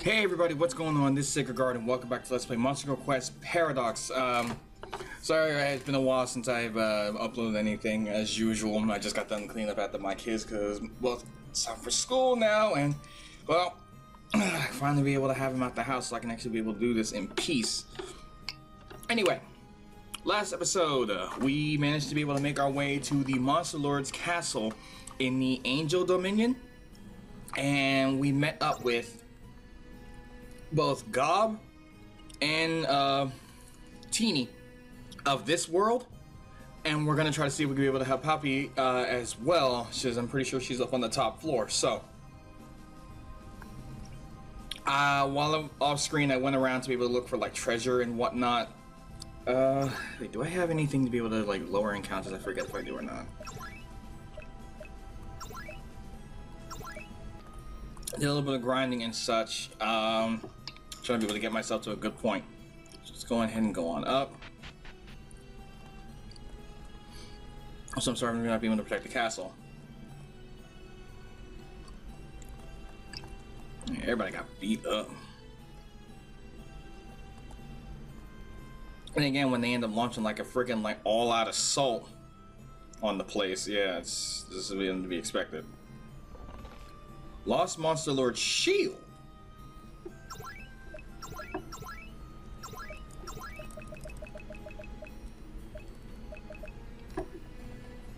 Hey everybody, what's going on? This is SacredGuard and welcome back to Let's Play MGQ Paradox. Sorry, it's been a while since I've uploaded anything as usual. I just got done cleaning up after my kids because, well, it's time for school now and, well, I finally be able to have them out the house so I can actually be able to do this in peace. Anyway, last episode, we managed to be able to make our way to the Monster Lord's castle in the Angel Dominion, and we met up with both Gob and Teeny of this world, and we're gonna try to see if we can be able to help Poppy as well, since I'm pretty sure she's up on the top floor. So while I'm off screen, I went around to be able to look for like treasure and whatnot. Wait, do I have anything to be able to like lower encounters? I forget if I do or not. Did a little bit of grinding and such, trying to be able to get myself to a good point. Just go ahead and go on up. Also, I'm sorry for not being able to protect the castle. Everybody got beat up. And again, when they end up launching like a freaking like all-out assault on the place, yeah, this is to be expected. Lost Monster Lord's shield.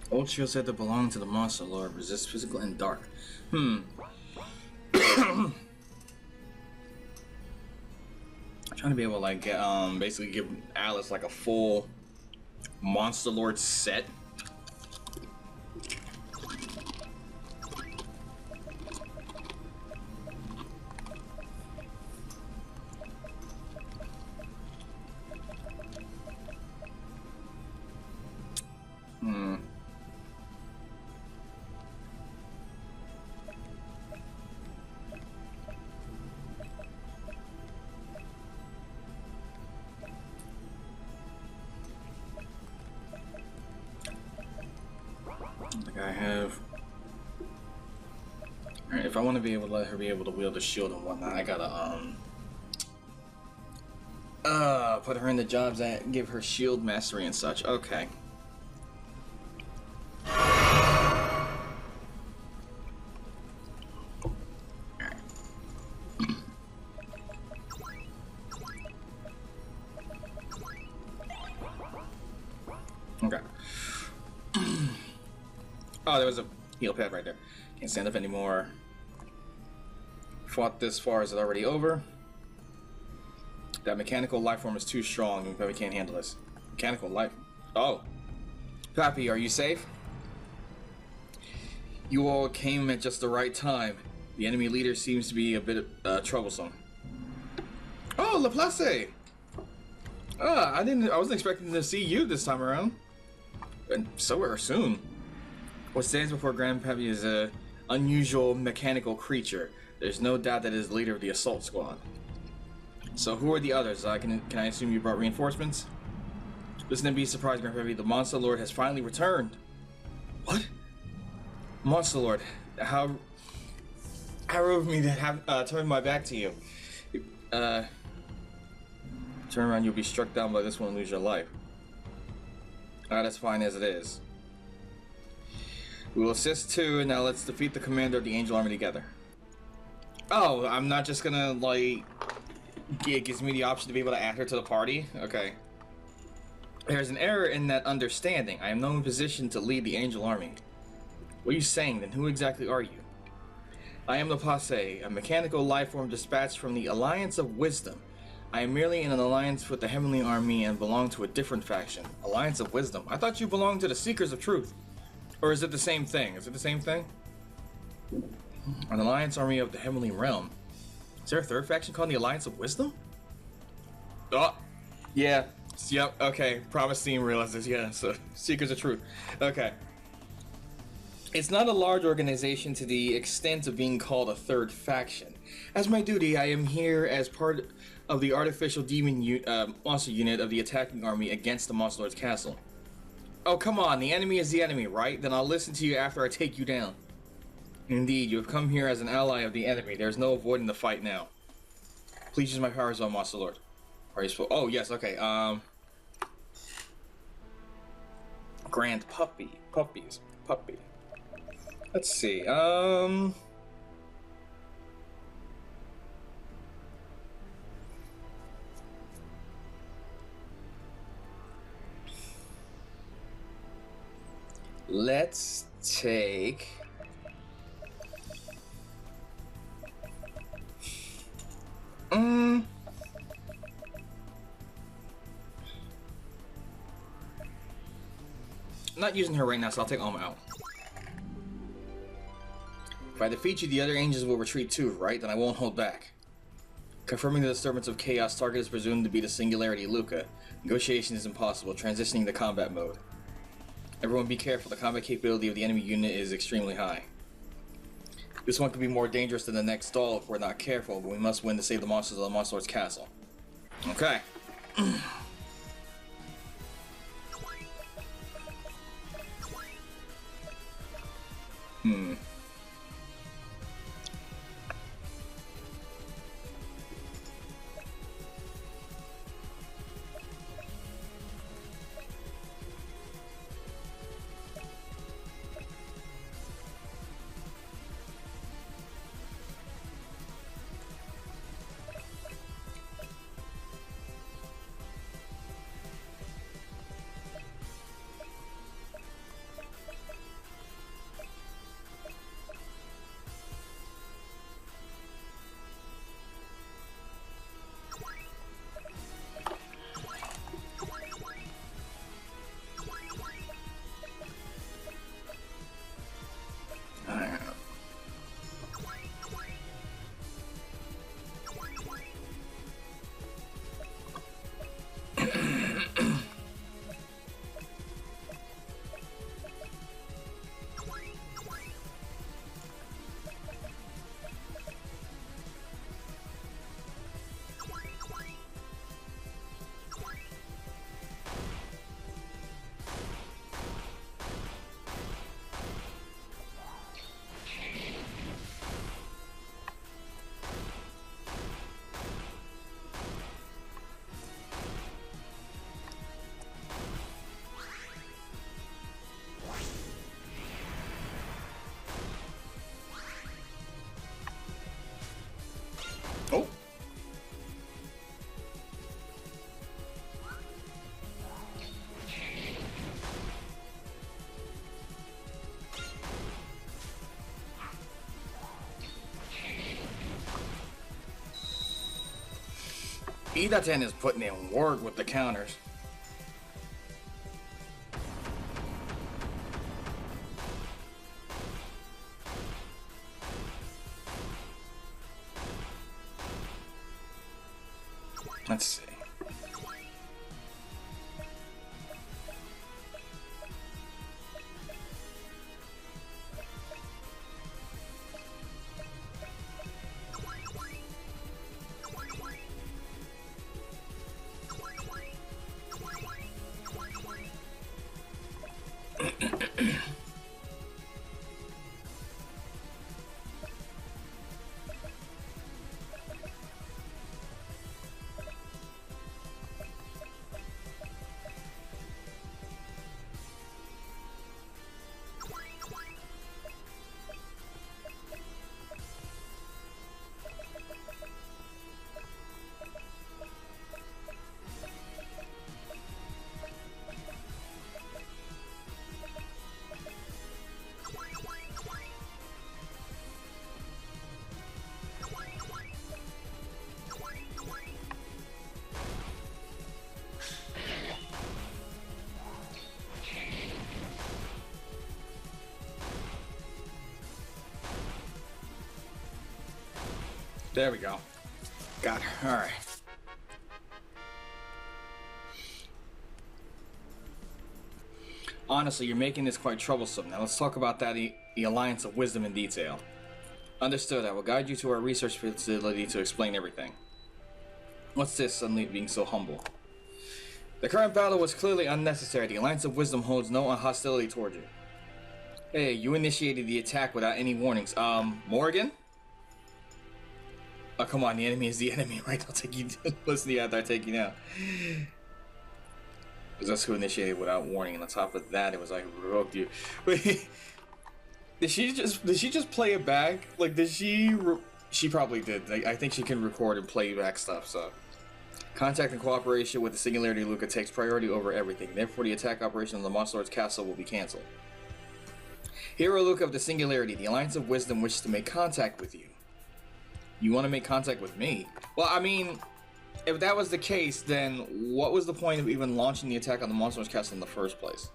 Old shield said to belong to the Monster Lord, resist physical and dark. Trying to be able to like get basically give Alice like a full Monster Lord set. I have. Alright, if I want to be able to let her be able to wield the shield and whatnot, I gotta put her in the jobs that give her shield mastery and such. Okay. Okay. Oh, there was a heal pad right there. Can't stand up anymore. Fought this far. Is it already over? That mechanical life form is too strong. We probably can't handle this. Mechanical life. Oh. Pappy, are you safe? You all came at just the right time. The enemy leader seems to be a bit troublesome. Oh, Laplace! I wasn't expecting to see you this time around. And so soon. What stands before Grandpappy is an unusual mechanical creature. There's no doubt that it is the leader of the assault squad. So who are the others? Can I assume you brought reinforcements? Listen and be surprised, Grandpappy. The Monster Lord has finally returned. What? Monster Lord, how rude of me to have turned my back to you. Turn around, you'll be struck down by this one and lose your life. That's fine as it is. We will assist too, and now let's defeat the commander of the Angel Army together. Oh, I'm not just gonna, like... It gives me the option to be able to add her to the party? Okay. There's an error in that understanding. I am not in position to lead the Angel Army. What are you saying, then? Who exactly are you? I am Laplace, a mechanical life form dispatched from the Alliance of Wisdom. I am merely in an alliance with the Heavenly Army and belong to a different faction. Alliance of Wisdom? I thought you belonged to the Seekers of Truth. Or is it the same thing? Is it the same thing? An alliance army of the Heavenly Realm. Is there a third faction called the Alliance of Wisdom? Oh, yeah. Yep, okay. Promise team realizes, yeah, so Seekers of Truth. Okay. It's not a large organization to the extent of being called a third faction. As my duty, I am here as part of the artificial demon monster unit of the attacking army against the Monster Lord's castle. Oh, come on, the enemy is the enemy, right? Then I'll listen to you after I take you down. Indeed, you have come here as an ally of the enemy. There's no avoiding the fight now. Please use my powers on Monster Lord. Are you supposed? Oh yes, okay. Grand puppy, puppy. Let's see. Let's take. I'm not using her right now, so I'll take Alma out. If I defeat you, the other angels will retreat too, right? Then I won't hold back. Confirming the disturbance of chaos, target is presumed to be the singularity Luca. Negotiation is impossible, transitioning to combat mode. Everyone be careful, the combat capability of the enemy unit is extremely high. This one could be more dangerous than the next stall if we're not careful, but we must win to save the monsters of the Monster Lord's castle. Okay. Oh. Idaten is putting in work with the counters. Let's see. There we go. Got her. All right. Honestly, you're making this quite troublesome. Now let's talk about the Alliance of Wisdom in detail. Understood. I will guide you to our research facility to explain everything. What's this, suddenly being so humble? The current battle was clearly unnecessary. The Alliance of Wisdom holds no hostility toward you. Hey, you initiated the attack without any warnings. Morgan? Oh, come on, the enemy is the enemy, right? I'll take you. Listen to you after I take you down. Possessed who initiated without warning, and on top of that, it was like revoked you. Wait, did she just play it back? Like, did she? She probably did. Like, I think she can record and play back stuff. So, contact and cooperation with the Singularity Luca takes priority over everything. Therefore, the attack operation on the Monster Lord's castle will be cancelled. Hero Luca of the Singularity, the Alliance of Wisdom wishes to make contact with you. You want to make contact with me? Well, I mean, if that was the case, then what was the point of even launching the attack on the Monster Lord's castle in the first place?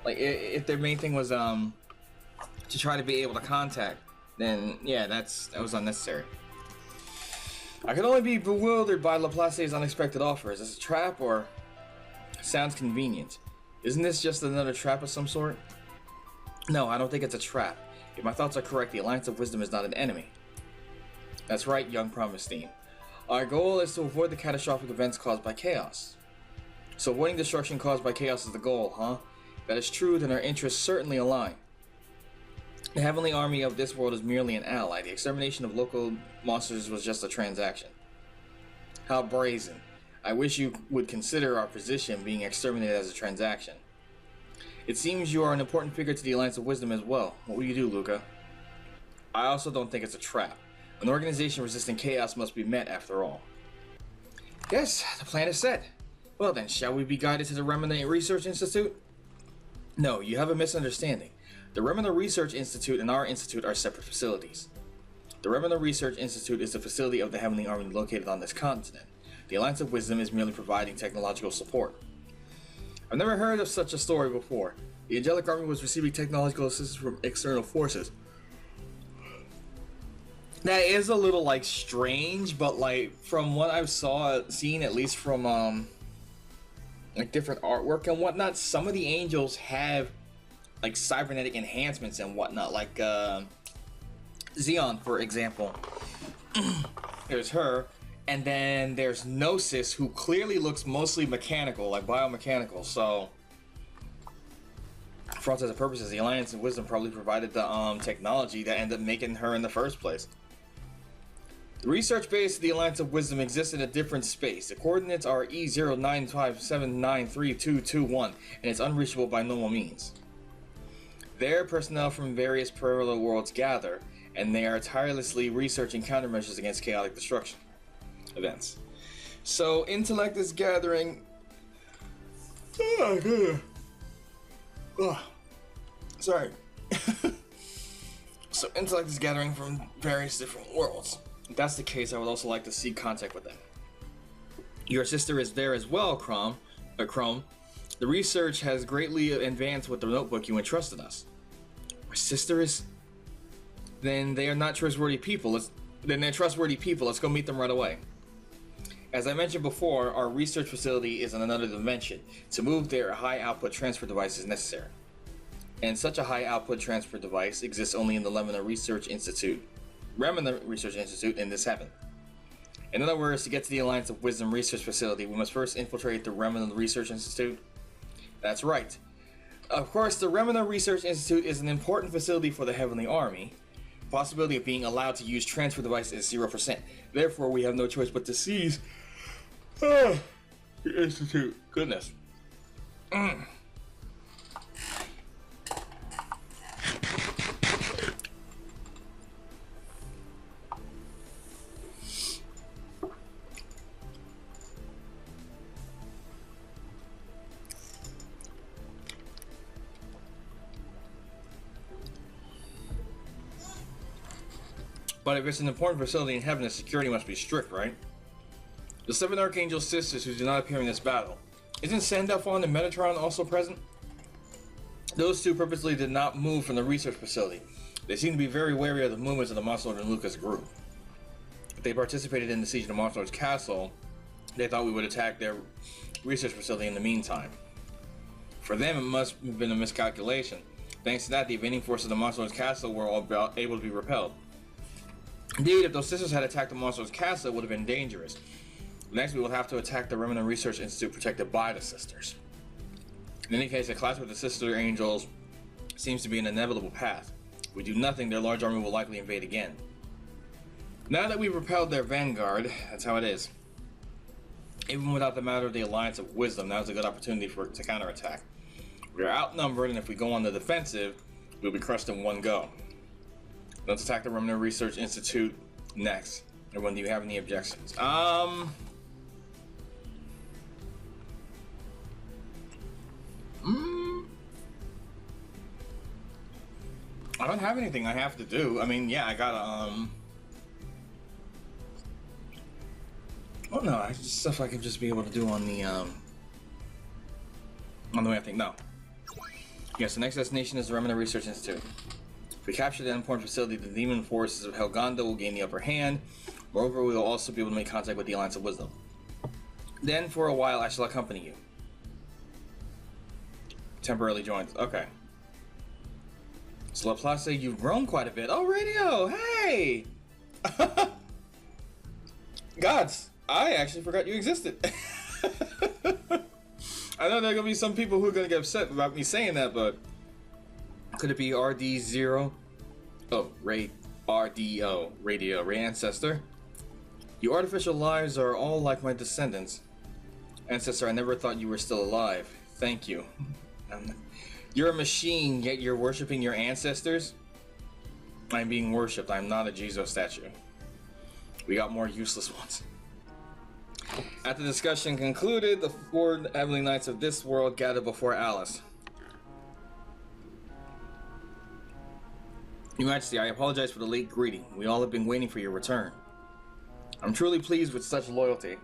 Like, if their main thing was to try to be able to contact, then yeah, that was unnecessary. I can only be bewildered by Laplace's unexpected offer. Is this a trap or sounds convenient? Isn't this just another trap of some sort? No, I don't think it's a trap. If my thoughts are correct, the Alliance of Wisdom is not an enemy. That's right, young Promisteen. Our goal is to avoid the catastrophic events caused by chaos. So avoiding destruction caused by chaos is the goal, huh? If that is true, then our interests certainly align. The heavenly army of this world is merely an ally. The extermination of local monsters was just a transaction. How brazen. I wish you would consider our position being exterminated as a transaction. It seems you are an important figure to the Alliance of Wisdom as well. What will you do, Luca? I also don't think it's a trap. An organization resisting chaos must be met after all. Yes, the plan is set. Well then, shall we be guided to the Remnant Research Institute? No, you have a misunderstanding. The Remnant Research Institute and our institute are separate facilities. The Remnant Research Institute is the facility of the Heavenly Army located on this continent. The Alliance of Wisdom is merely providing technological support. I've never heard of such a story before. The Angelic Army was receiving technological assistance from external forces. That is a little, like, strange, but, like, from what I've seen, at least from, like, different artwork and whatnot, some of the angels have, like, cybernetic enhancements and whatnot, like, Xeon, for example. There's her, and then there's Gnosis, who clearly looks mostly mechanical, like, biomechanical, so for all intents and purposes, the Alliance of Wisdom probably provided the, technology that ended up making her in the first place. The research base of the Alliance of Wisdom exists in a different space. The coordinates are E0957932221, and it's unreachable by normal means. There, personnel from various parallel worlds gather, and they are tirelessly researching countermeasures against chaotic destruction events. So, intellect is gathering... Sorry. So, intellect is gathering from various different worlds. If that's the case, I would also like to seek contact with them. Your sister is there as well, Chrome. The research has greatly advanced with the notebook you entrusted us. My sister is... Then they are not trustworthy people. Then they're trustworthy people. Let's go meet them right away. As I mentioned before, our research facility is in another dimension. To move there, a high-output transfer device is necessary. And such a high-output transfer device exists only in the Remnant Research Institute in this heaven. In other words, to get to the Alliance of Wisdom research facility, we must first infiltrate the Remnant Research Institute. That's right. Of course, the Remnant Research Institute is an important facility for the Heavenly Army. The possibility of being allowed to use transfer devices is 0%. Therefore, we have no choice but to seize the Institute. Goodness. But if it's an important facility in heaven, the security must be strict, right? The 7 Archangel Sisters who do not appear in this battle. Isn't Sandalphon and Metatron also present? Those two purposely did not move from the research facility. They seem to be very wary of the movements of the Monster Lord and Lucas group. If they participated in the siege of the Monster Lord's castle, they thought we would attack their research facility in the meantime. For them, it must have been a miscalculation. Thanks to that, the invading forces of the Monster Lord's castle were all able to be repelled. Indeed, if those sisters had attacked the Monster Lord's castle, it would have been dangerous. Next, we will have to attack the Remnant Research Institute protected by the sisters. In any case, a clash with the sister angels seems to be an inevitable path. If we do nothing, their large army will likely invade again. Now that we've repelled their vanguard, that's how it is. Even without the matter of the Alliance of Wisdom, now's a good opportunity to counterattack. We are outnumbered, and if we go on the defensive, we'll be crushed in one go. Let's attack the Remnant Research Institute next. Everyone, do you have any objections? I don't have anything I have to do. I mean, yeah, I gotta, oh no, I just stuff I can just be able to do on the way I think. No. Yes, the next destination is the Remnant Research Institute. If we capture the endpoint facility, the demon forces of Helgonda will gain the upper hand. Moreover, we will also be able to make contact with the Alliance of Wisdom. Then, for a while, I shall accompany you. Temporarily joined. Okay. So Laplace, you've grown quite a bit. Oh, radio! Hey! Gods, I actually forgot you existed. I know there are gonna be some people who are gonna get upset about me saying that, but could it be RD0? Oh, RDO, radio, Ray Ancestor. You artificial lives are all like my descendants. Ancestor, I never thought you were still alive. Thank you. You're a machine, yet you're worshipping your ancestors? I'm being worshipped. I'm not a Jesus statue. We got more useless ones. After the discussion concluded, the 4 Heavenly Knights of this world gathered before Alice. Your Majesty, I apologize for the late greeting. We all have been waiting for your return. I'm truly pleased with such loyalty.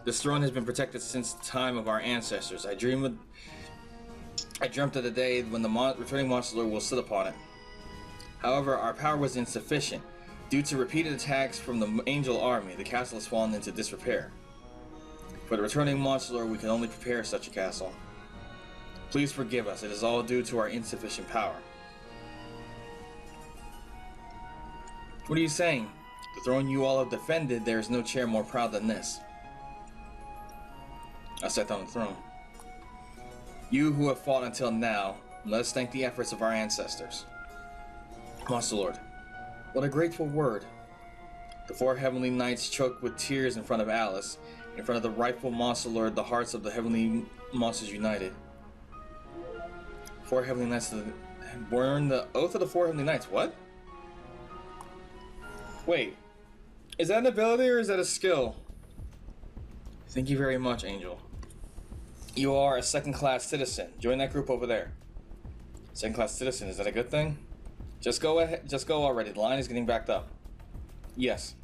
This throne has been protected since the time of our ancestors. I dreamt of the day when the returning Monster Lord will sit upon it. However, our power was insufficient. Due to repeated attacks from the Angel Army, the castle has fallen into disrepair. For the returning Monster Lord, we can only prepare such a castle. Please forgive us. It is all due to our insufficient power. What are you saying? The throne you all have defended, there is no chair more proud than this. I sat on the throne. You who have fought until now, let us thank the efforts of our ancestors. Monster Lord, what a grateful word. The 4 Heavenly Knights choked with tears in front of Alice. In front of the rightful Monster Lord, the hearts of the Heavenly Monsters united. 4 Heavenly Knights born the oath of the 4 Heavenly Knights. What? Wait, is that an ability or is that a skill? Thank you very much, Angel. You are a second-class citizen. Join that group over there. Second-class citizen, is that a good thing? Just go ahead. Just go already. The line is getting backed up. Yes.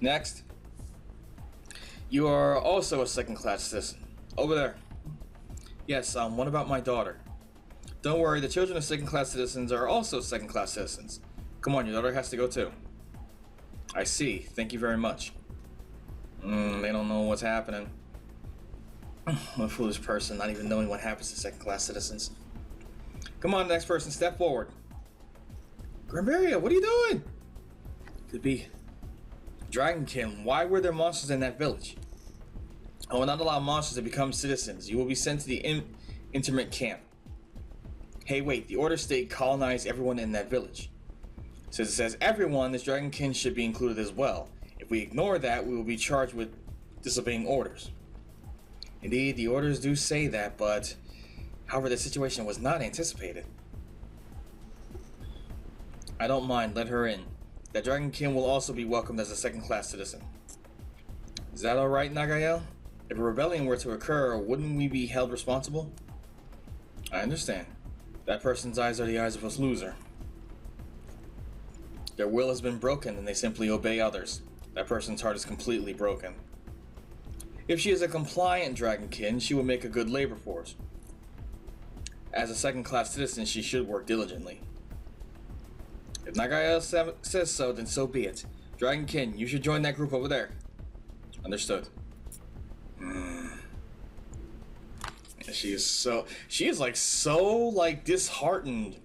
Next. You are also a second-class citizen. Over there. Yes, what about my daughter? Don't worry, the children of second-class citizens are also second-class citizens. Come on, your daughter has to go too. I see. Thank you very much. They don't know what's happening. What a foolish person, not even knowing what happens to second-class citizens. Come on, next person, step forward. Grimbaria, what are you doing? Could be Dragonkin. Why were there monsters in that village? I will not allow monsters to become citizens. You will be sent to the internment camp. Hey, wait, the order state colonized everyone in that village. Since it says everyone, this Dragonkin should be included as well. If we ignore that, we will be charged with disobeying orders. Indeed, the orders do say that, but however, the situation was not anticipated. I don't mind, let her in. That Dragonkin will also be welcomed as a second-class citizen. Is that alright, Nagael? If a rebellion were to occur, wouldn't we be held responsible? I understand. That person's eyes are the eyes of a loser. Their will has been broken and they simply obey others. That person's heart is completely broken. If she is a compliant Dragonkin, she will make a good labor force. As a second-class citizen, she should work diligently. If Nagael says so, then so be it. Dragonkin, you should join that group over there. Understood. Yeah, she is so disheartened.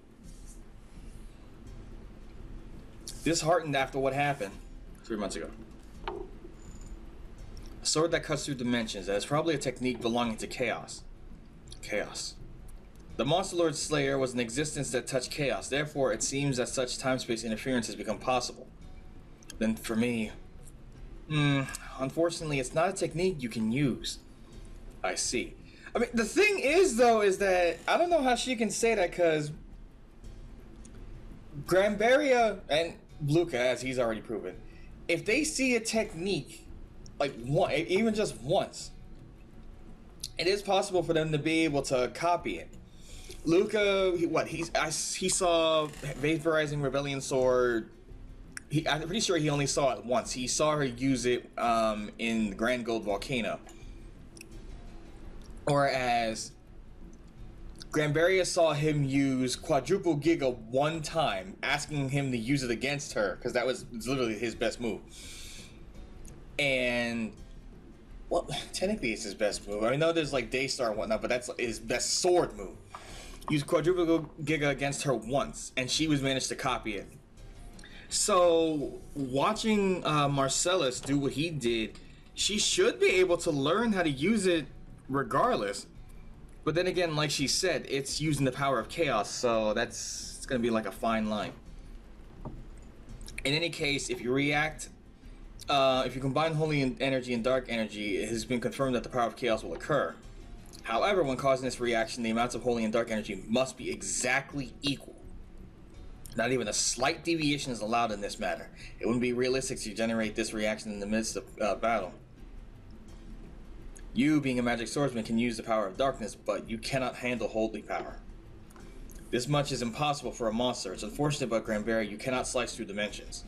Disheartened after what happened 3 months ago. A sword that cuts through dimensions. That is probably a technique belonging to chaos. Chaos. The Monster Lord Slayer was an existence that touched chaos. Therefore, it seems that such time-space interference has become possible. Then for me, unfortunately, it's not a technique you can use. I see. I mean, the thing is, though, is that I don't know how she can say that, because Granberria and Luca, as he's already proven, if they see a technique, like one, even just once, it is possible for them to be able to copy it. Luca, he saw Vaporizing Rebellion Sword. I'm pretty sure he only saw it once. He saw her use it in Grand Gold Volcano. Whereas Granberria saw him use Quadruple Giga one time, asking him to use it against her, because that was literally his best move. And, well, technically it's his best move. I know there's like Daystar and whatnot, but that's his best sword move. Used Quadruple Giga against her once, and she was managed to copy it. So, watching Marcellus do what he did, she should be able to learn how to use it regardless. But then again, like she said, it's using the power of chaos, so it's gonna be like a fine line. In any case, if you react, if you combine holy energy and dark energy, it has been confirmed that the power of chaos will occur. However, when causing this reaction, the amounts of holy and dark energy must be exactly equal. Not even a slight deviation is allowed in this matter. It wouldn't be realistic to generate this reaction in the midst of battle. You, being a magic swordsman, can use the power of darkness, but you cannot handle holy power. This much is impossible for a monster. It's unfortunate, but Granberry, you cannot slice through dimensions.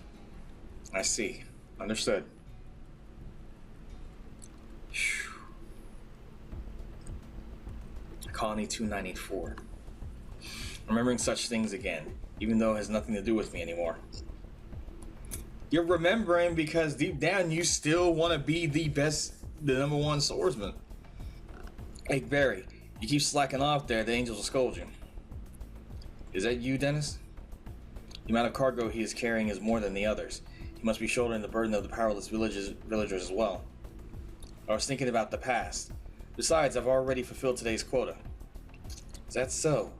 I see. Understood. Colony 294. Remembering such things again, even though it has nothing to do with me anymore. You're remembering because deep down you still want to be the best, the number one swordsman. Hey Barry, you keep slacking off there, the angels will scold you. Is that you, Dennis? The amount of cargo he is carrying is more than the others. He must be shouldering the burden of the powerless villagers as well. I was thinking about the past. Besides, I've already fulfilled today's quota. Is that so?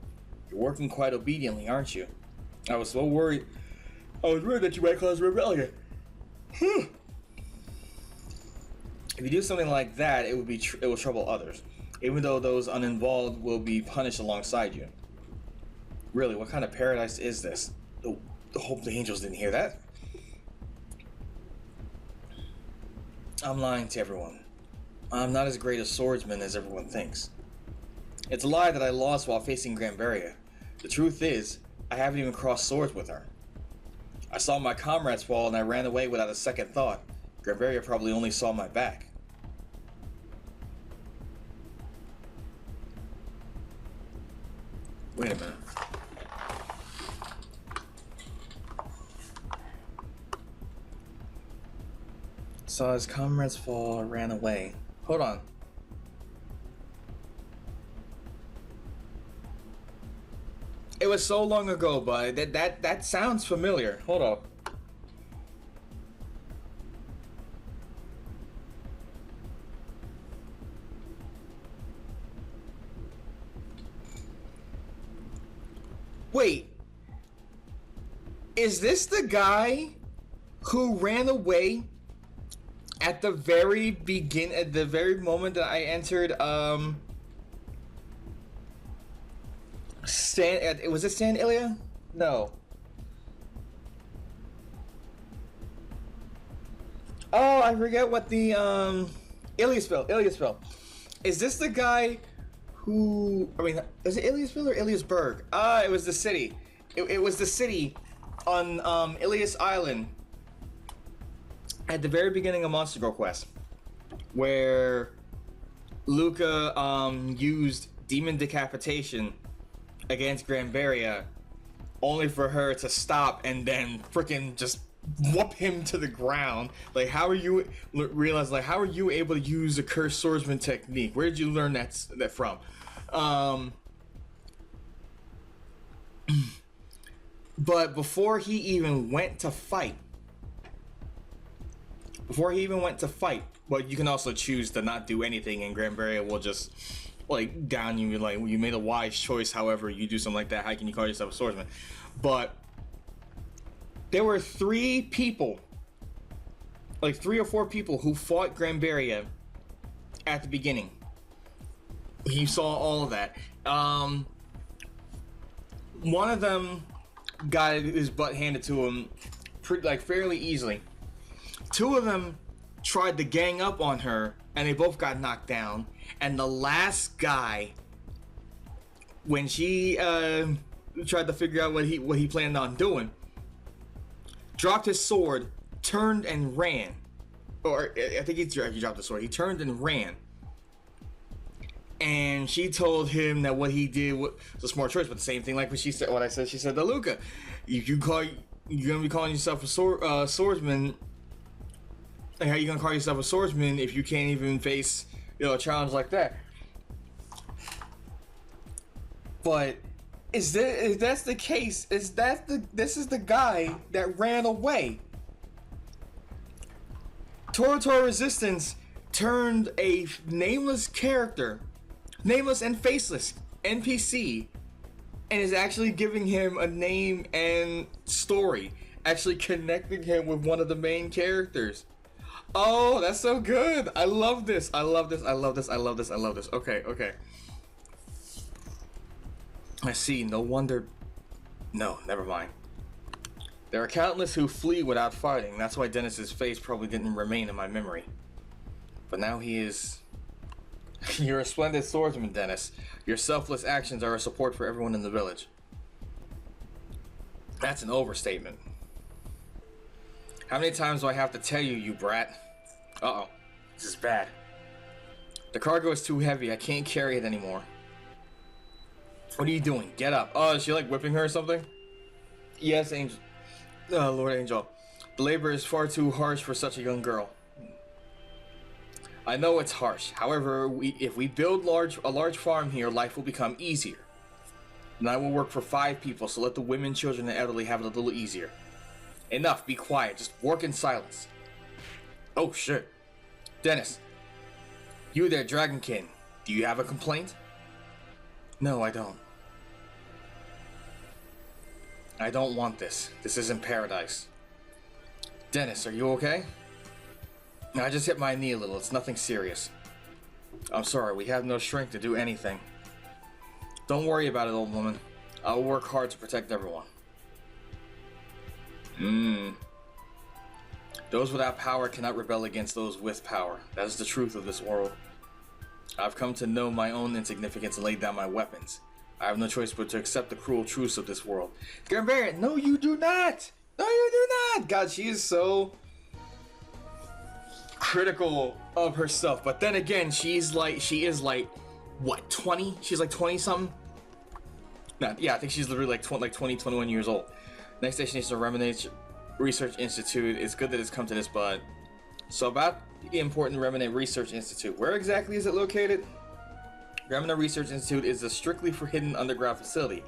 You're working quite obediently, aren't you? I was so worried. I was worried that you might cause rebellion. If you do something like that, it will trouble others, even though those uninvolved will be punished alongside you. Really, what kind of paradise is this? I hope the angels didn't hear that. I'm lying to everyone. I'm not as great a swordsman as everyone thinks. It's a lie that I lost while facing Granberria. The truth is, I haven't even crossed swords with her. I saw my comrades fall and I ran away without a second thought. Granberria probably only saw my back. Wait a minute. Saw his comrades fall and ran away. Hold on. It was so long ago, but that sounds familiar. Hold up. Wait. Is this the guy who ran away at the very moment that I entered was it San Ilya? No. Oh, I forget what the Iliasville. Is this the guy who, I mean, is it Iliasville or Iliasburg? It was the city. It was the city on Ilias Island at the very beginning of Monster Girl Quest, where Luca used Demon Decapitation against Granberria, only for her to stop and then freaking just whoop him to the ground. Like, how are you how are you able to use a cursed swordsman technique? Where did you learn that from? But before he even went to fight, well, you can also choose to not do anything, and Granberria will just like down you. Like, you made a wise choice. However, you do something like that, how can you call yourself a swordsman? But there were 3 people like 3 or 4 people who fought Granberria at the beginning. He saw all of that. One of them got his butt handed to him fairly easily. 2 of them tried to gang up on her, and they both got knocked down. And the last guy, when she tried to figure out what he planned on doing, dropped his sword, turned and ran. Or I think he dropped the sword. He turned and ran. And she told him that what he did was a smart choice, but the same thing like what she said. What I said, she said to Luca, you're gonna be calling yourself a swordsman. Like, how you gonna call yourself a swordsman if you can't even face, a challenge like that? But if that's the case, this is the guy that ran away. TrTr Resistance turned a nameless character, nameless and faceless NPC, and is actually giving him a name and story, actually connecting him with one of the main characters. Oh, that's so good. I love this. I love this. I love this. I love this. I love this. Okay, okay. I see. No wonder. No, never mind. There are countless who flee without fighting. That's why Dennis's face probably didn't remain in my memory. But now he is. You're a splendid swordsman, Dennis. Your selfless actions are a support for everyone in the village. That's an overstatement. How many times do I have to tell you, you brat? Uh-oh. This is bad. The cargo is too heavy. I can't carry it anymore. What are you doing? Get up. Oh, is she like whipping her or something? Yes, Angel. Lord Angel. The labor is far too harsh for such a young girl. I know it's harsh. However, if we build a large farm here, life will become easier. And I will work for 5 people, so let the women, children, and elderly have it a little easier. Enough, be quiet. Just work in silence. Oh, shit. Dennis. You there, Dragonkin. Do you have a complaint? No, I don't. I don't want this. This isn't paradise. Dennis, are you okay? I just hit my knee a little. It's nothing serious. I'm sorry, we have no strength to do anything. Don't worry about it, old woman. I'll work hard to protect everyone. Those without power cannot rebel against those with power. That is the truth of this world. I've come to know my own insignificance and lay down my weapons. I have no choice but to accept the cruel truths of this world. Granberria, no you do not! No you do not! God, she is so critical of herself. But then again, she is like, what, 20? She's like 20 something? No, yeah, I think she's literally like 20, 21 years old. Next destination is Remnant Research Institute. It's good that it's come to this, but... So about the important Remnant Research Institute. Where exactly is it located? Remnant Research Institute is a strictly for hidden underground facility.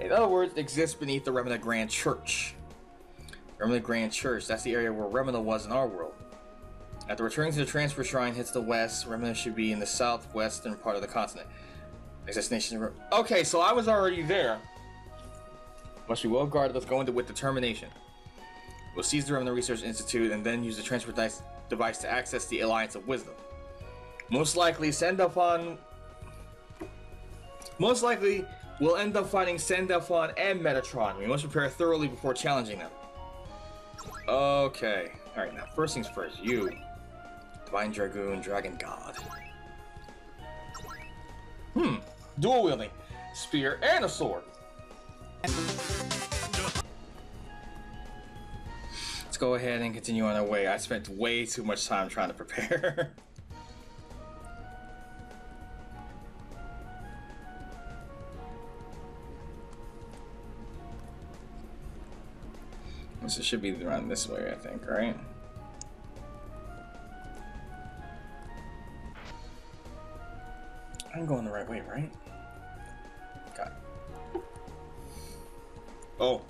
In other words, it exists beneath the Remnant Grand Church. Remnant Grand Church, that's the area where Remnant was in our world. After returning to the transfer shrine hits the west, Remnant should be in the southwestern part of the continent. Next destination... Okay, so I was already there. Must be well guarded. Let's go into with determination. We'll seize the Remnant Research Institute and then use the transfer device to access the Alliance of Wisdom. Most likely, we'll end up fighting Sandalphon and Metatron. We must prepare thoroughly before challenging them. Okay. Alright, now first things first. You. Divine Dragoon, Dragon God. Dual wielding. Spear and a sword. Let's go ahead and continue on our way. I spent way too much time trying to prepare. This should be around this way, I think, right? I'm going the right way, right? Got it. Oh,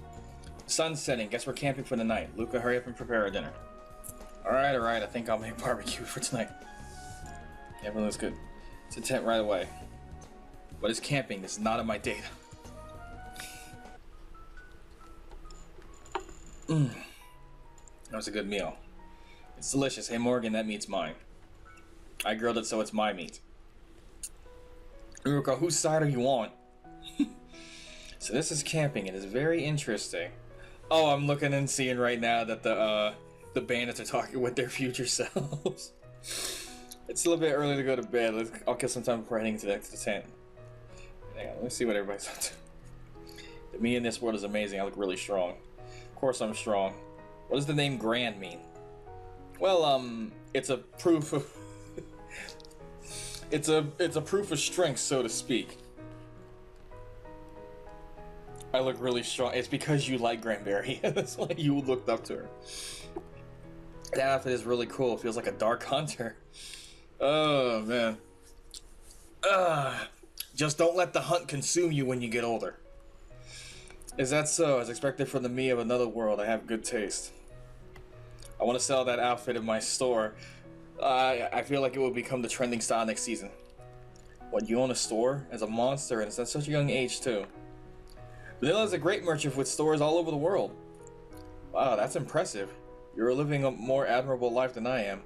sun's setting. Guess we're camping for the night. Luca, hurry up and prepare our dinner. Alright, alright. I think I'll make barbecue for tonight. Everything looks good. It's a tent right away. What is camping? This is not in my data. That was a good meal. It's delicious. Hey Morgan, that meat's mine. I grilled it so it's my meat. Uruka, whose side are you on? So this is camping. It is very interesting. Oh, I'm looking and seeing right now that the bandits are talking with their future selves. It's a little bit early to go to bed. I'll kill some time before heading to the tent. Hang on, let's see what everybody's up to. Me in this world is amazing. I look really strong. Of course I'm strong. What does the name Grand mean? Well, it's a proof of it's a proof of strength, so to speak. I look really strong. It's because you like Granberry. That's why you looked up to her. That outfit is really cool. It feels like a dark hunter. Oh man. Just don't let the hunt consume you when you get older. Is that so? As expected from the me of another world, I have good taste. I want to sell that outfit in my store. I feel like it will become the trending style next season. What, you own a store? As a monster, and it's at such a young age too. Vanilla is a great merchant with stores all over the world. Wow, that's impressive. You're living a more admirable life than I am.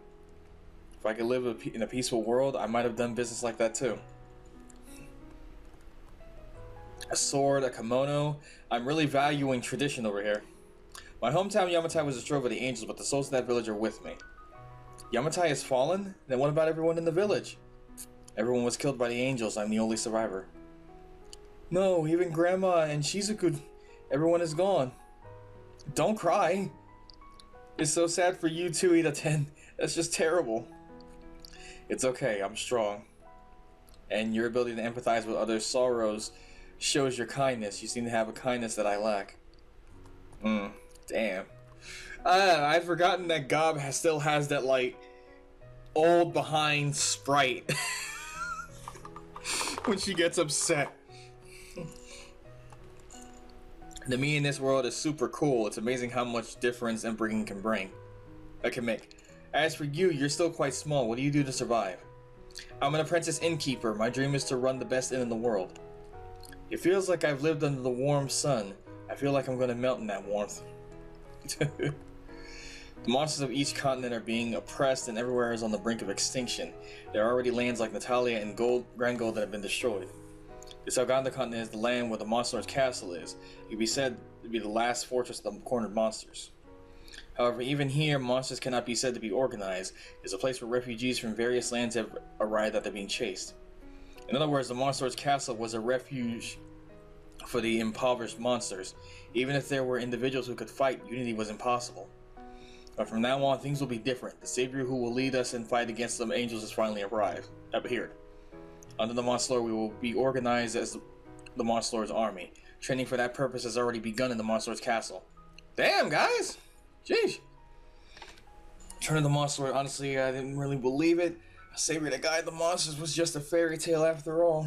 If I could live in a peaceful world, I might have done business like that too. A sword, a kimono. I'm really valuing tradition over here. My hometown Yamatai was destroyed by the angels, but the souls of that village are with me. Yamatai has fallen? Then what about everyone in the village? Everyone was killed by the angels. I'm the only survivor. No, even Grandma and Shizuku. Everyone is gone. Don't cry. It's so sad for you too, Ida-ten. That's just terrible. It's okay, I'm strong. And your ability to empathize with others' sorrows shows your kindness. You seem to have a kindness that I lack. Damn. I've forgotten that Gob still has that, like, old behind sprite. When she gets upset. The me in this world is super cool. It's amazing how much difference upbringing can make. As for you, you're still quite small. What do you do to survive? I'm an apprentice innkeeper. My dream is to run the best inn in the world. It feels like I've lived under the warm sun. I feel like I'm going to melt in that warmth. The monsters of each continent are being oppressed, and everywhere is on the brink of extinction. There are already lands like Natalia and Grand Gold that have been destroyed. The Salganda continent is the land where the Monster Lord's castle is. It can be said to be the last fortress of the cornered monsters. However, even here, monsters cannot be said to be organized. It's a place where refugees from various lands have arrived after being chased. In other words, the Monster Lord's castle was a refuge for the impoverished monsters. Even if there were individuals who could fight, unity was impossible. But from now on, things will be different. The savior who will lead us and fight against the angels has finally appeared. Under the Monster Lord, we will be organized as the Monster Lord's army. Training for that purpose has already begun in the Monster Lord's castle. Damn, guys! Jeez. Turn of the Monster Lord, honestly, I didn't really believe it. Savior that guide the monsters was just a fairy tale after all.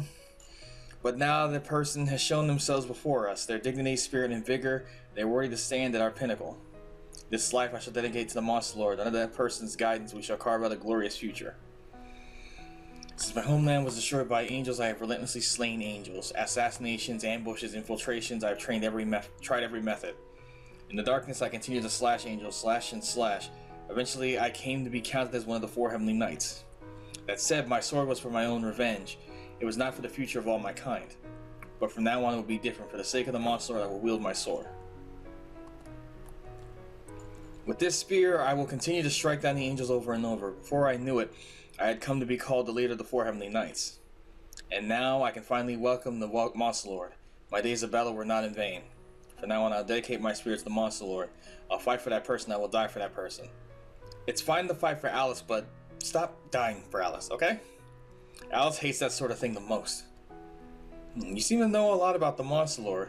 But now the person has shown themselves before us. Their dignity, spirit, and vigor, they are worthy to stand at our pinnacle. This life I shall dedicate to the Monster Lord. Under that person's guidance, we shall carve out a glorious future. Since my homeland was destroyed by angels, I have relentlessly slain angels. Assassinations, ambushes, infiltrations, I have tried every method. In the darkness, I continued to slash angels, slash and slash. Eventually, I came to be counted as one of the 4 heavenly knights. That said, my sword was for my own revenge. It was not for the future of all my kind. But from now on, it will be different. For the sake of the Monster Lord, I will wield my sword. With this spear, I will continue to strike down the angels over and over. Before I knew it, I had come to be called the leader of the 4 heavenly knights. And now I can finally welcome the Monster Lord. My days of battle were not in vain. From now on, I'll dedicate my spirit to the Monster Lord. I'll fight for that person, I will die for that person. It's fine to fight for Alice, but stop dying for Alice, okay? Alice hates that sort of thing the most. You seem to know a lot about the Monster Lord.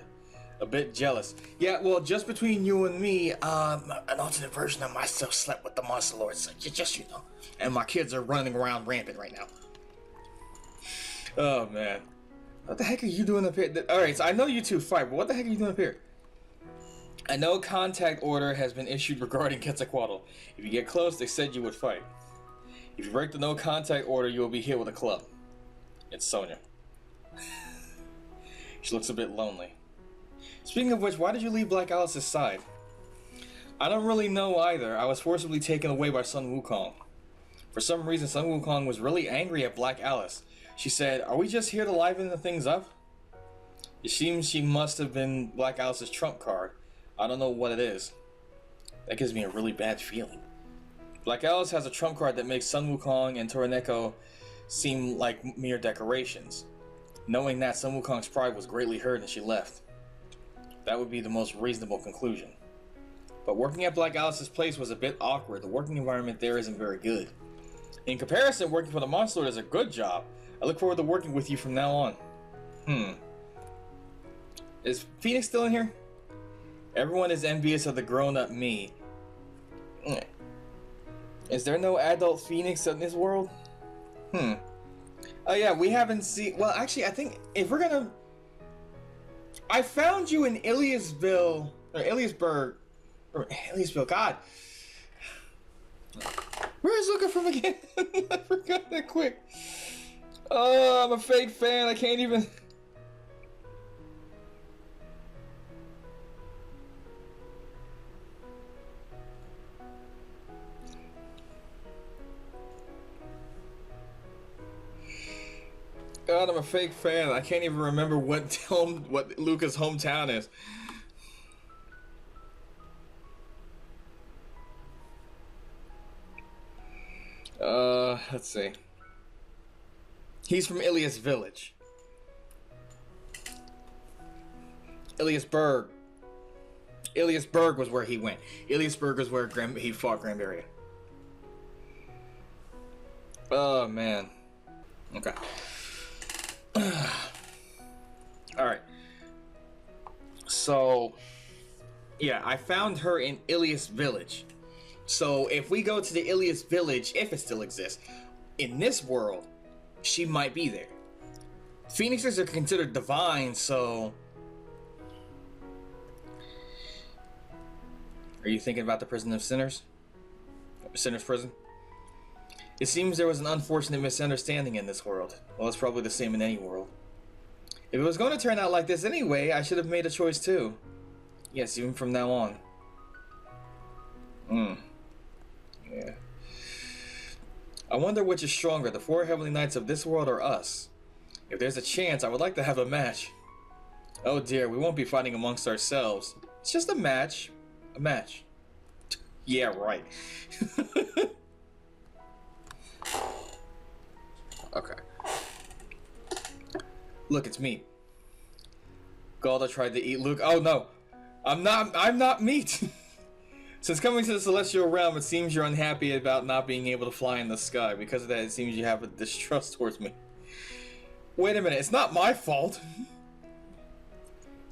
A bit jealous. Yeah, well, just between you and me, an alternate version of myself slept with the Monster Lord, so just you know. And my kids are running around rampant right now. Oh, man. What the heck are you doing up here? Alright, so I know you two fight, but what the heck are you doing up here? A no contact order has been issued regarding Quetzalcoatl. If you get close, they said you would fight. If you break the no contact order, you will be hit with a club. It's Sonia. She looks a bit lonely. Speaking of which, why did you leave Black Alice's side? I don't really know either. I was forcibly taken away by Sun Wukong. For some reason, Sun Wukong was really angry at Black Alice. She said, "Are we just here to liven the things up?" It seems she must have been Black Alice's trump card. I don't know what it is. That gives me a really bad feeling. Black Alice has a trump card that makes Sun Wukong and Torneko seem like mere decorations. Knowing that, Sun Wukong's pride was greatly hurt and she left. That would be the most reasonable conclusion. But working at Black Alice's place was a bit awkward. The working environment there isn't very good. In comparison, working for the Monster Lord is a good job. I look forward to working with you from now on. Is Phoenix still in here? Everyone is envious of the grown-up me. Is there no adult Phoenix in this world? Oh yeah, we haven't seen... Well, actually, I think if we're gonna... I found you in Iliasville... Or Iliasburg... Or Iliasville, God. Where is Luca from again? I forgot that quick. Oh, I'm a fake fan. I can't even... God, I'm a fake fan. I can't even remember what Luca's hometown is. Let's see. He's from Ilias Village. Iliasburg. Iliasburg was where he went. Iliasburg was where he fought Granbury. Oh, man. Okay. Alright. So, yeah, I found her in Ilias Village. So, if we go to the Ilias Village, if it still exists, in this world, she might be there. Phoenixes are considered divine, so... Are you thinking about the prison of sinners? Sinner's prison? It seems there was an unfortunate misunderstanding in this world. Well, it's probably the same in any world. If it was going to turn out like this anyway, I should have made a choice too. Yes, even from now on. Yeah. I wonder which is stronger, the 4 Heavenly Knights of this world or us. If there's a chance, I would like to have a match. Oh dear, we won't be fighting amongst ourselves. It's just a match. A match. Yeah, right. Okay. Look, it's meat. Galda tried to eat Luke. Oh no. I'm not meat. Since coming to the celestial realm, it seems you're unhappy about not being able to fly in the sky. Because of that, it seems you have a distrust towards me. Wait a minute, it's not my fault.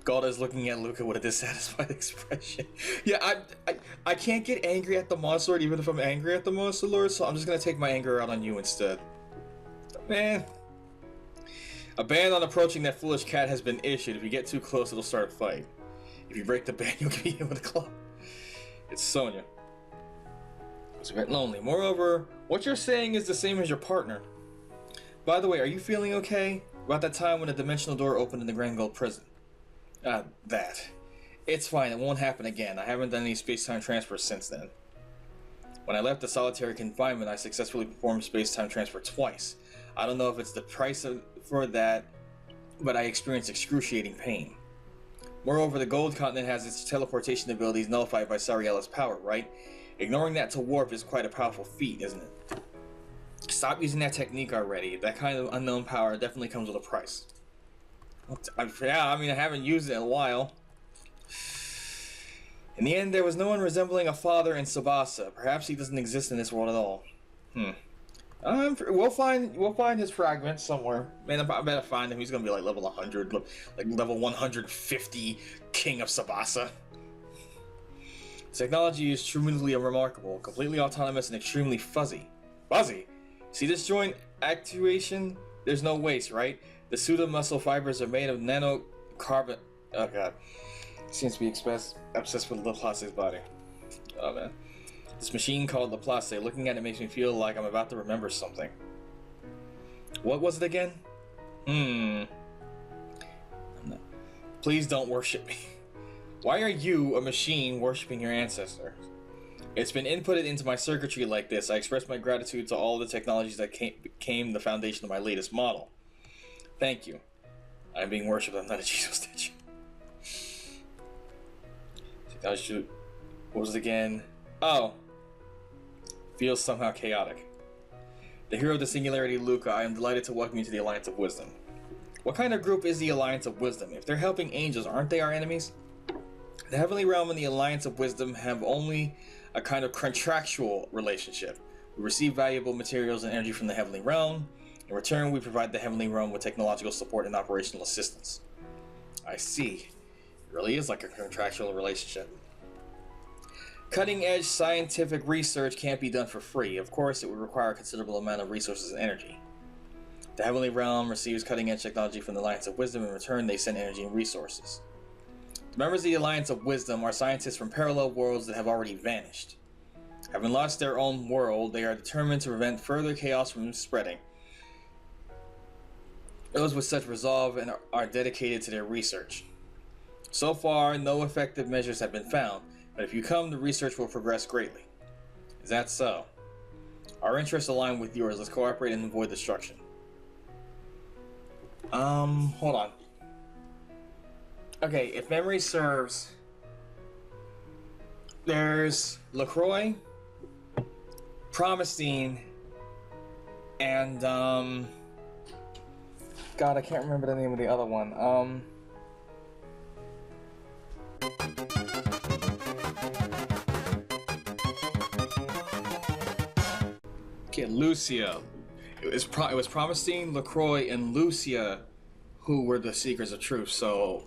Galda is looking at Luca with a dissatisfied expression. Yeah, I can't get angry at the Monster Lord even if I'm angry at the Monster Lord, so I'm just gonna take my anger out on you instead. Man. A ban on approaching that foolish cat has been issued. If you get too close, it'll start a fight. If you break the ban, you'll be hit with a club. It's Sonia. It's a bit lonely. Moreover, what you're saying is the same as your partner. By the way, are you feeling okay? About that time when the dimensional door opened in the Grand Gold prison. That. It's fine, it won't happen again. I haven't done any space-time transfers since then. When I left the solitary confinement, I successfully performed space-time transfer twice. I don't know if it's the price for that, but I experienced excruciating pain. Moreover, the Gold Continent has its teleportation abilities nullified by Sariella's power, right? Ignoring that to warp is quite a powerful feat, isn't it? Stop using that technique already. That kind of unknown power definitely comes with a price. Yeah, I mean, I haven't used it in a while. In the end, there was no one resembling a father in Tsubasa. Perhaps he doesn't exist in this world at all. We'll find his fragment somewhere. Man, I better find him. He's gonna be like level 100, like level 150 King of Tsubasa. Technology is truly remarkable, completely autonomous and extremely fuzzy. Fuzzy? See this joint actuation? There's no waste, right? The pseudo-muscle fibers are made of nanocarbon... Oh god. Seems to be obsessed with Laplace's body. Oh man. This machine called Laplace, looking at it makes me feel like I'm about to remember something. What was it again? Please don't worship me. Why are you, a machine, worshipping your ancestor? It's been inputted into my circuitry like this. I express my gratitude to all the technologies that became the foundation of my latest model. Thank you. I'm being worshipped. I'm not a Jesus statue. What was it again? Oh. Feels somehow chaotic. The hero of the Singularity, Luca, I am delighted to welcome you to the Alliance of Wisdom. What kind of group is the Alliance of Wisdom? If they're helping angels, aren't they our enemies? The Heavenly Realm and the Alliance of Wisdom have only a kind of contractual relationship. We receive valuable materials and energy from the Heavenly Realm. In return, we provide the Heavenly Realm with technological support and operational assistance. I see. It really is like a contractual relationship. Cutting-edge scientific research can't be done for free. Of course, it would require a considerable amount of resources and energy. The Heavenly Realm receives cutting-edge technology from the Alliance of Wisdom. In return, they send energy and resources. The members of the Alliance of Wisdom are scientists from parallel worlds that have already vanished. Having lost their own world, they are determined to prevent further chaos from spreading. Those with such resolve and are dedicated to their research. So far, no effective measures have been found, but if you come, the research will progress greatly. Is that so? Our interests align with yours. Let's cooperate and avoid destruction. Hold on. Okay, if memory serves, there's LaCroix, Promisine, and, God, I can't remember the name of the other one. Okay, Lucia. It was Promisine, LaCroix, and Lucia who were the Seekers of Truth, so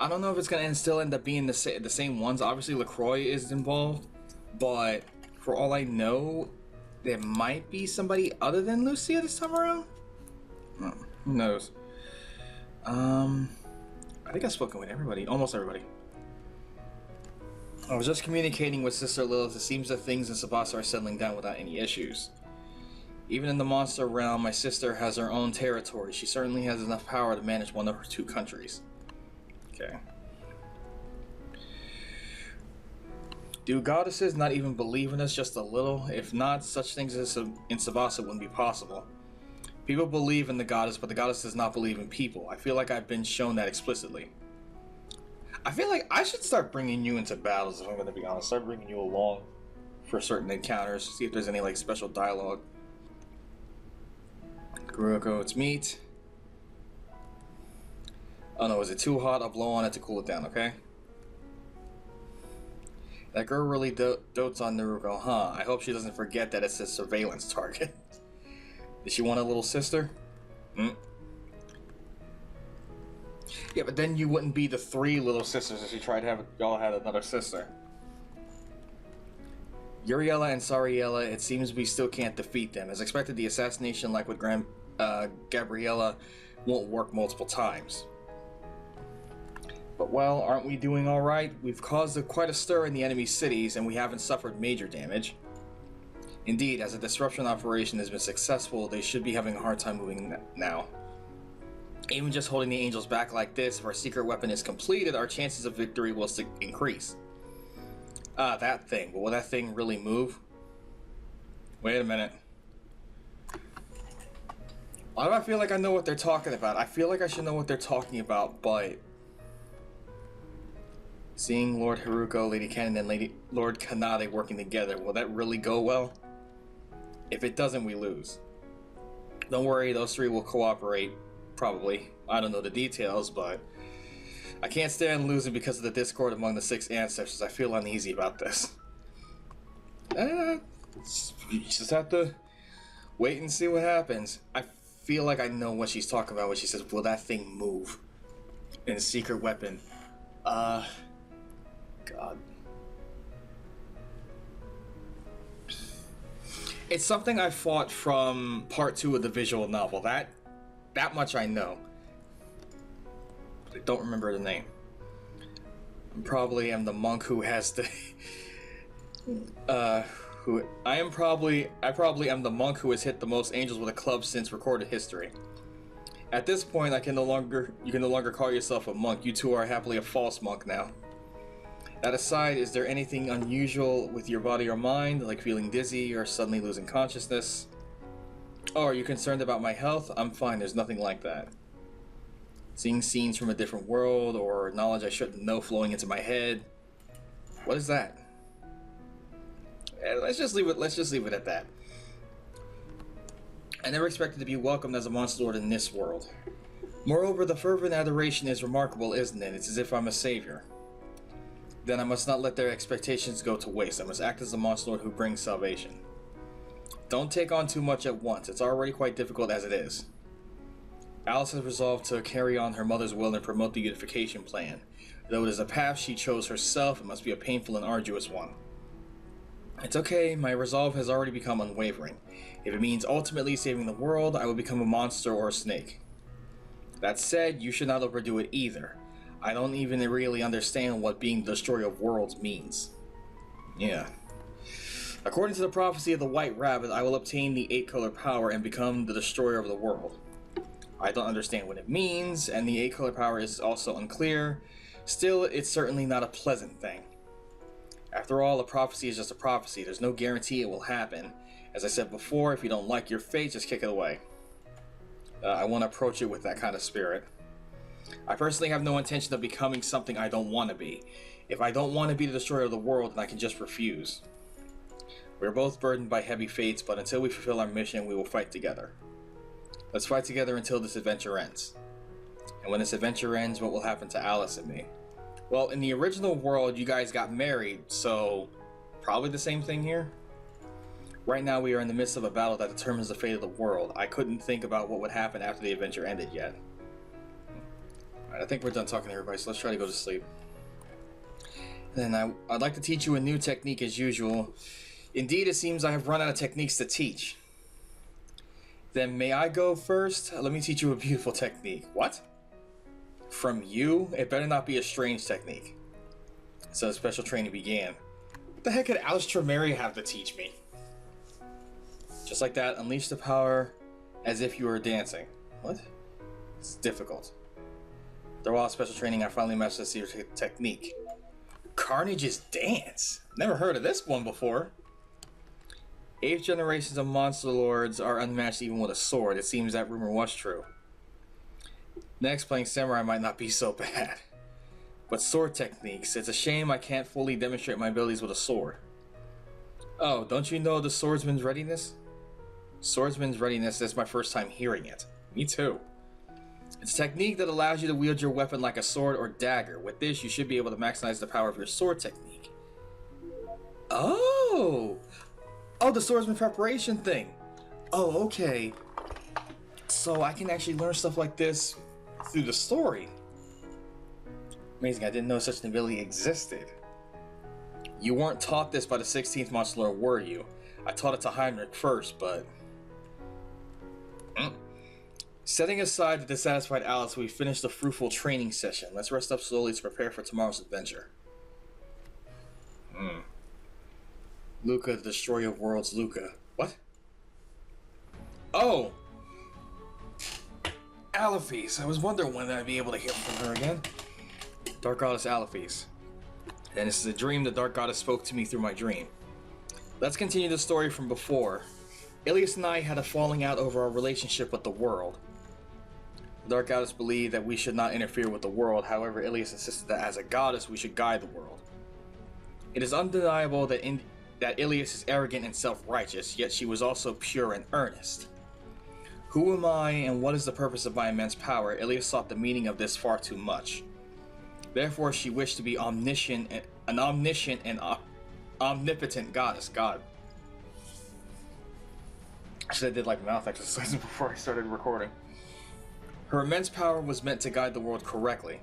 I don't know if it's going to still end up being the same ones. Obviously, LaCroix is involved, but for all I know, there might be somebody other than Lucia this time around. Oh, who knows? I think I've spoken with everybody, almost everybody. I was just communicating with Sister Lilith. It seems that things in Tsubasa are settling down without any issues. Even in the monster realm, my sister has her own territory. She certainly has enough power to manage one of her two countries. Okay. Do goddesses not even believe in us just a little? If not, such things as in Tsubasa wouldn't be possible. People believe in the goddess, but the goddess does not believe in people. I feel like I've been shown that explicitly. I feel like I should start bringing you into battles, if I'm going to be honest. Start bringing you along for certain encounters. See if there's any, like, special dialogue. Kuroko, it's meat. Oh no, is it too hot? I'll blow on it to cool it down, okay? That girl really dotes on Naruko, huh? I hope she doesn't forget that it's a surveillance target. Does she want a little sister? Hmm? Yeah, but then you wouldn't be the three little sisters if you tried to have y'all had another sister. Uriella and Sariella, it seems we still can't defeat them. As expected, the assassination, like with Gabriella, won't work multiple times. But well, aren't we doing alright? We've caused quite a stir in the enemy cities, and we haven't suffered major damage. Indeed, as a disruption operation has been successful, they should be having a hard time moving now. Even just holding the angels back like this, if our secret weapon is completed, our chances of victory will increase. Ah, that thing. But will that thing really move? Wait a minute. Why do I feel like I know what they're talking about? I feel like I should know what they're talking about, but seeing Lord Haruko, Lady Cannon, and Lord Kanade working together, will that really go well? If it doesn't, we lose. Don't worry, those three will cooperate. Probably. I don't know the details, but I can't stand losing because of the discord among the 6 ancestors. I feel uneasy about this. You just have to wait and see what happens. I feel like I know what she's talking about when she says, will that thing move? In secret weapon. God. It's something I fought from part 2 of the visual novel. That much I know. But I don't remember the name. I probably am the monk who has the I probably am the monk who has hit the most angels with a club since recorded history. At this point, you can no longer call yourself a monk. You two are happily a false monk now. That aside, is there anything unusual with your body or mind, like feeling dizzy or suddenly losing consciousness? Oh, are you concerned about my health? I'm fine, there's nothing like that. Seeing scenes from a different world or knowledge I shouldn't know flowing into my head. What is that? Let's just leave it at that. I never expected to be welcomed as a monster lord in this world. Moreover, the fervent adoration is remarkable, isn't it? It's as if I'm a savior. Then I must not let their expectations go to waste. I must act as the monster lord who brings salvation. Don't take on too much at once. It's already quite difficult as it is. Alice has resolved to carry on her mother's will and promote the unification plan. Though it is a path she chose herself, it must be a painful and arduous one. It's okay, my resolve has already become unwavering. If it means ultimately saving the world, I will become a monster or a snake. That said, you should not overdo it either. I don't even really understand what being the destroyer of worlds means. Yeah. According to the prophecy of the White Rabbit, I will obtain the 8-color power and become the destroyer of the world. I don't understand what it means, and the 8-color power is also unclear. Still, it's certainly not a pleasant thing. After all, a prophecy is just a prophecy. There's no guarantee it will happen. As I said before, if you don't like your fate, just kick it away. I want to approach it with that kind of spirit. I personally have no intention of becoming something I don't want to be. If I don't want to be the destroyer of the world, then I can just refuse. We're both burdened by heavy fates, but until we fulfill our mission, we will fight together. Let's fight together until this adventure ends. And when this adventure ends, what will happen to Alice and me? Well, in the original world, you guys got married, so probably the same thing here. Right now, we are in the midst of a battle that determines the fate of the world. I couldn't think about what would happen after the adventure ended yet. Alright, I think we're done talking to everybody, so let's try to go to sleep. And then I'd like to teach you a new technique as usual. Indeed, it seems I have run out of techniques to teach. Then may I go first? Let me teach you a beautiful technique. What? From you? It better not be a strange technique. So special training began. What the heck could Alice Tremere have to teach me? Just like that, unleash the power as if you were dancing. What? It's difficult. Through all special training, I finally mastered this secret technique. Carnage's dance? Never heard of this one before. 8th generations of monster lords are unmatched even with a sword. It seems that rumor was true. Next, playing samurai might not be so bad. But sword techniques, it's a shame I can't fully demonstrate my abilities with a sword. Oh, don't you know the swordsman's readiness? Swordsman's readiness is my first time hearing it. Me too. It's a technique that allows you to wield your weapon like a sword or dagger. With this, you should be able to maximize the power of your sword technique. Oh! Oh, the swordsman preparation thing. Oh, okay. So I can actually learn stuff like this through the story. Amazing, I didn't know such an ability existed. You weren't taught this by the 16th monster lord, were you? I taught it to Heinrich first, but... Setting aside the dissatisfied Alice, we finished the fruitful training session. Let's rest up slowly to prepare for tomorrow's adventure. Luca, the destroyer of worlds, Luca. What? Oh! Aliphes. I was wondering when I'd be able to hear from her again. Dark Goddess Aliphes. And this is a dream. The Dark Goddess spoke to me through my dream. Let's continue the story from before. Ilias and I had a falling out over our relationship with the world. The Dark Goddess believed that we should not interfere with the world. However, Ilias insisted that as a goddess, we should guide the world. It is undeniable that Ilias is arrogant and self-righteous, yet she was also pure and earnest. Who am I, and what is the purpose of my immense power? Ilias sought the meaning of this far too much. Therefore, she wished to be an omniscient and omnipotent goddess. God. I should have did like mouth exercises before I started recording. Her immense power was meant to guide the world correctly.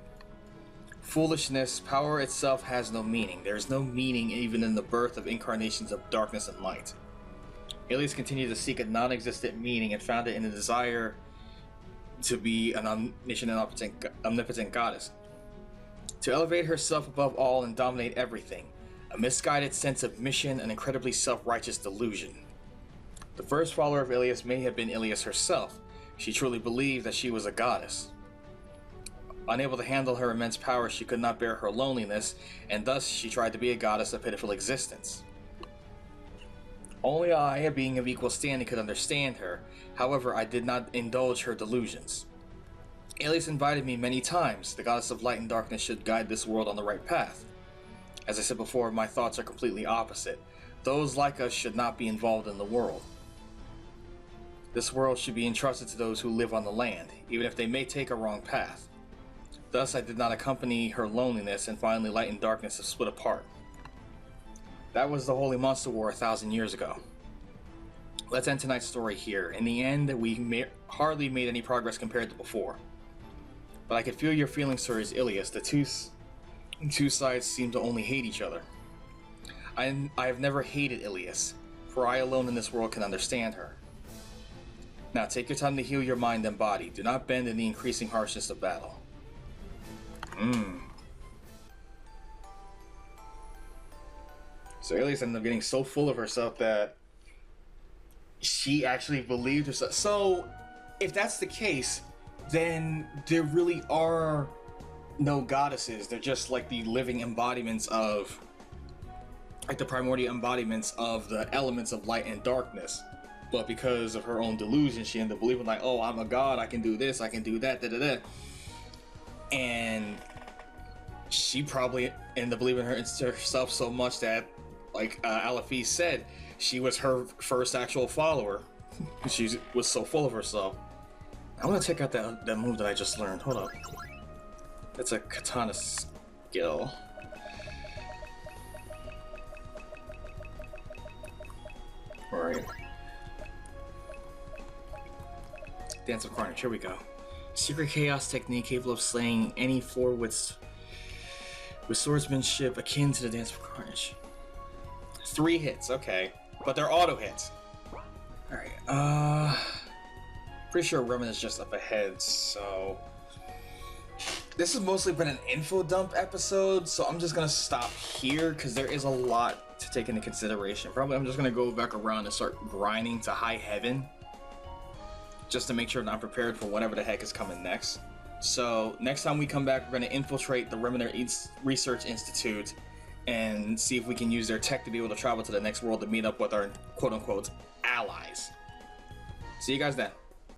Foolishness, power itself has no meaning. There is no meaning even in the birth of incarnations of darkness and light. Ilias continued to seek a non-existent meaning and found it in the desire to be an omniscient and omnipotent goddess. To elevate herself above all and dominate everything. A misguided sense of mission, an incredibly self-righteous delusion. The first follower of Ilias may have been Ilias herself. She truly believed that she was a goddess. Unable to handle her immense power, she could not bear her loneliness, and thus she tried to be a goddess of pitiful existence. Only I, a being of equal standing, could understand her. However, I did not indulge her delusions. Alias invited me many times. The goddess of light and darkness should guide this world on the right path. As I said before, my thoughts are completely opposite. Those like us should not be involved in the world. This world should be entrusted to those who live on the land, even if they may take a wrong path. Thus, I did not accompany her loneliness, and finally light and darkness have split apart. That was the Holy Monster War 1,000 years ago. Let's end tonight's story here. In the end, we hardly made any progress compared to before. But I could feel your feelings towards Ilias. The two sides seem to only hate each other. I have never hated Ilias, for I alone in this world can understand her. Now take your time to heal your mind and body. Do not bend in the increasing harshness of battle. So Ilias ended up getting so full of herself that she actually believed herself. So if that's the case, then there really are no goddesses. They're just like the living embodiments of, like the primordial embodiments of the elements of light and darkness. But because of her own delusion, she ended up believing like, oh, I'm a god, I can do this, I can do that, da-da-da. And she probably ended up believing herself so much that, like Alafis said, she was her first actual follower. She was so full of herself. I want to check out that move that I just learned. Hold up. It's a katana skill. Alright. Dance of Carnage, here we go. Secret chaos technique capable of slaying any four with swordsmanship akin to the Dance of Carnage. 3 hits, okay. But they're auto hits. Alright, pretty sure Remen is just up ahead, so... This has mostly been an info dump episode, so I'm just gonna stop here, because there is a lot to take into consideration. Probably I'm just gonna go back around and start grinding to high heaven, just to make sure I'm prepared for whatever the heck is coming next. So, next time we come back, we're gonna infiltrate the Remnant Research Institute, and see if we can use their tech to be able to travel to the next world to meet up with our quote-unquote allies. See you guys then.